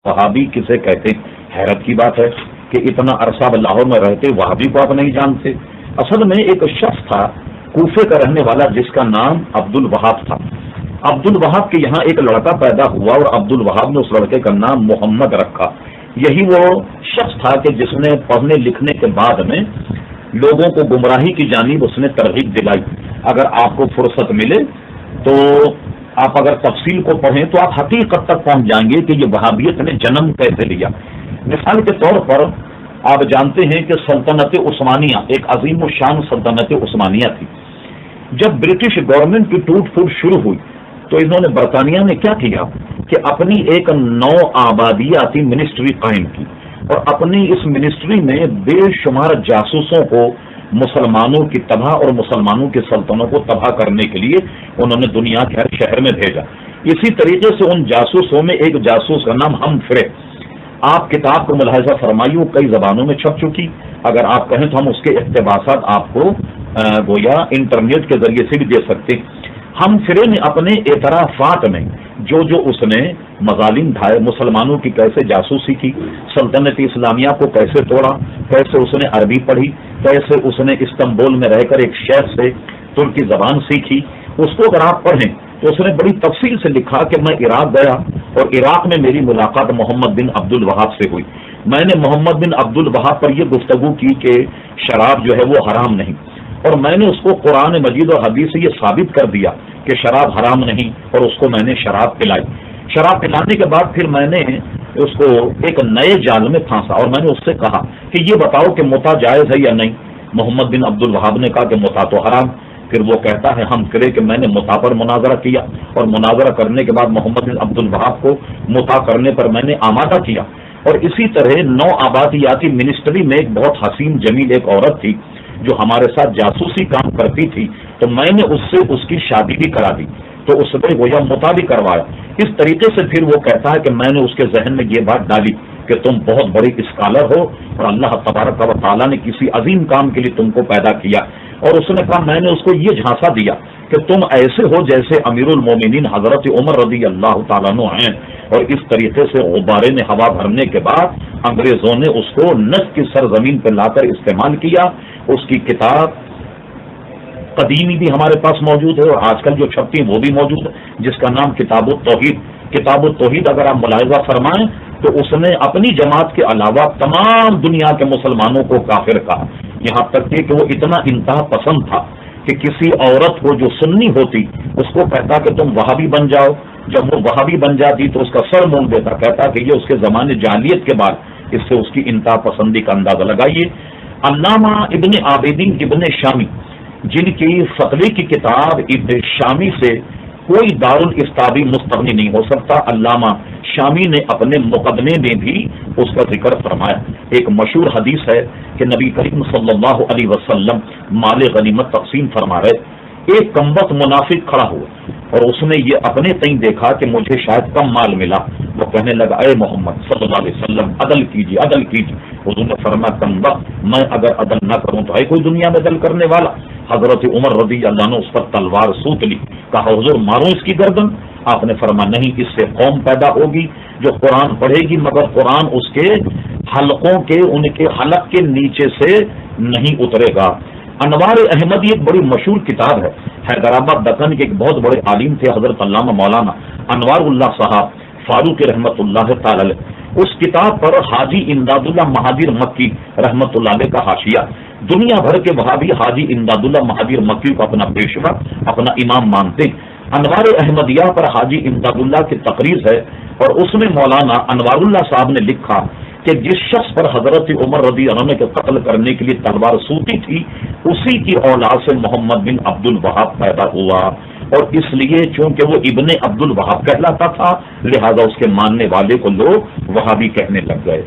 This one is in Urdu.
وہابی کسے کہتے ہیں؟ حیرت کی بات ہے کہ اتنا عرصہ لاہور میں رہتے وہابی کو آپ نہیں جانتے۔ اصل میں ایک شخص تھا کوفے کا رہنے والا جس کا نام عبد الوہاب تھا۔ عبد الوہاب کے یہاں ایک لڑکا پیدا ہوا اور عبد الوہاب نے اس لڑکے کا نام محمد رکھا۔ یہی وہ شخص تھا کہ جس نے پڑھنے لکھنے کے بعد میں لوگوں کو گمراہی کی جانب اس نے ترغیب دلائی۔ اگر آپ کو فرصت ملے تو آپ اگر تفصیل کو پڑھیں تو آپ حقیقت تک پہنچ جائیں گے کہ یہ وہابیت نے جنم کیسے لیا۔ مثال کے طور پر آپ جانتے ہیں کہ سلطنت عثمانیہ ایک عظیم الشان سلطنت عثمانیہ تھی۔ جب برٹش گورنمنٹ کی ٹوٹ پھوٹ شروع ہوئی تو انہوں نے برطانیہ نے کیا کیا کہ اپنی ایک نو آبادیاتی منسٹری قائم کی، اور اپنی اس منسٹری میں بے شمار جاسوسوں کو مسلمانوں کی تباہ اور مسلمانوں کی سلطنتوں کو تباہ کرنے کے لیے انہوں نے دنیا کے ہر شہر میں بھیجا۔ اسی طریقے سے ان جاسوسوں میں ایک جاسوس کا نام ہمفرے، آپ کتاب کو ملاحظہ فرمائیے، کئی زبانوں میں چھپ چکی، اگر آپ کہیں تو ہم اس کے اقتباسات آپ کو گویا انٹرنیٹ کے ذریعے سے بھی دے سکتے ہیں۔ ہمفرے نے اپنے اعترافات میں جو اس نے مظالم ڈھائے، مسلمانوں کی کیسے جاسوسی کی، سلطنت اسلامیہ کو کیسے توڑا، کیسے اس نے عربی پڑھی، کیسے اس نے استنبول میں رہ کر ایک شیخ سے ترکی زبان سیکھی، اس کو اگر آپ پڑھیں تو اس نے بڑی تفصیل سے لکھا کہ میں عراق گیا اور عراق میں میری ملاقات محمد بن عبد الوہاب سے ہوئی۔ میں نے محمد بن عبد الوہاب پر یہ گفتگو کی کہ شراب جو ہے وہ حرام نہیں، اور میں نے اس کو قرآن مجید اور حدیث سے یہ ثابت کر دیا کہ شراب حرام نہیں، اور اس کو میں نے شراب پلائی۔ شراب پلانے کے بعد پھر میں نے اس کو ایک نئے جال میں پھانسا اور میں نے اس سے کہا کہ یہ بتاؤ کہ متا جائز ہے یا نہیں۔ محمد بن عبد الوہاب نے کہا کہ متا تو حرام۔ پھر وہ کہتا ہے ہم کرے کہ میں نے متا پر مناظرہ کیا، اور مناظرہ کرنے کے بعد محمد بن عبد الوہاب کو متا کرنے پر میں نے آمادہ کیا۔ اور اسی طرح نو آبادیاتی منسٹری میں ایک بہت حسین جمیل ایک عورت تھی جو ہمارے ساتھ جاسوسی کام کرتی تھی، تو میں نے اس سے اس کی شادی بھی کرا دی، تو اس نے گویا متا بھی کروایا۔ اس طریقے سے پھر وہ کہتا ہے کہ میں نے اس کے ذہن میں یہ بات ڈالی کہ تم بہت بڑی اسکالر ہو اور اللہ تبارک و تعالیٰ نے کسی عظیم کام کے لیے تم کو پیدا کیا، اور اس نے کہا میں نے اس کو یہ جھانسا دیا کہ تم ایسے ہو جیسے امیر المومنین حضرت عمر رضی اللہ تعالیٰ عنہ ہیں، اور اس طریقے سے غبارے نے ہوا بھرنے کے بعد انگریزوں نے اس کو نجد کی سرزمین پہ لا کر استعمال کیا۔ اس کی کتاب قدیمی بھی ہمارے پاس موجود ہے اور آج کل جو چھپتی وہ بھی موجود ہے، جس کا نام کتاب التوحید۔ کتاب التوحید اگر آپ ملاحظہ فرمائیں تو اس نے اپنی جماعت کے علاوہ تمام دنیا کے مسلمانوں کو کافر کہا، یہاں تک کہ وہ اتنا انتہا پسند تھا کہ کسی عورت کو جو سنی ہوتی اس کو کہتا کہ تم وہابی بن جاؤ، جب وہ وہابی بن جاتی تو اس کا سر مونڈ دیتا، کہتا کہ یہ اس کے زمانے جاہلیت کے بعد۔ اس سے اس کی انتہا پسندی کا اندازہ لگائیے۔ علامہ ابن عابدین ابن شامی جن کی فتوی کی کتاب ابن شامی سے کوئی دارالفتاوی مستغنی نہیں ہو سکتا، علامہ شامی نے اپنے مقدمے میں بھی اس کا ذکر فرمایا۔ ایک مشہور حدیث ہے کہ نبی کریم صلی اللہ علیہ وسلم مال غنیمت تقسیم فرما رہے، ایک کمبخت منافق کھڑا ہوا اور اس نے یہ اپنے تئیں دیکھا کہ مجھے شاید کم مال ملا، وہ کہنے لگا اے محمد صلی اللہ علیہ وسلم عدل کیجیے عدل کیجیے۔ حضور نے فرمایا کمبخت میں اگر عدل نہ کروں تو ہے کوئی دنیا میں عدل کرنے والا؟ حضرت عمر رضی اللہ عنہ اس پر تلوار سوت لی، کہا حضور ماروں اس کی گردن؟ آپ نے فرمایا نہیں، اس سے قوم پیدا ہوگی جو قرآن پڑھے گی مگر قرآن اس کے حلقوں کے ان کے حلق کے نیچے سے نہیں اترے گا۔ انوار احمدی ایک بڑی مشہور کتاب ہے، حیدرآباد دکن کے ایک بہت بڑے عالم تھے حضرت علامہ مولانا انوار اللہ صاحب فاروق رحمت اللہ تعالی علیہ، اس کتاب پر حاجی امداد اللہ مہادیر مکی رحمت اللہ علیہ کا حاشیہ۔ دنیا بھر کے وہابی حاجی امداد اللہ مہادیر مکی کو اپنا پیشوا اپنا امام مانتے ہیں۔ انوار احمدیہ پر حاجی امداد اللہ کی تقریر ہے اور اس میں مولانا انوار اللہ صاحب نے لکھا کہ جس شخص پر حضرت عمر رضی اللہ عنہ کے قتل کرنے کے لیے تلوار سوتی تھی اسی کی اولاد سے محمد بن عبد الوہاب پیدا ہوا، اور اس لیے چونکہ وہ ابن عبد الوہاب کہلاتا تھا لہذا اس کے ماننے والے کو لوگ وہابی کہنے لگ گئے۔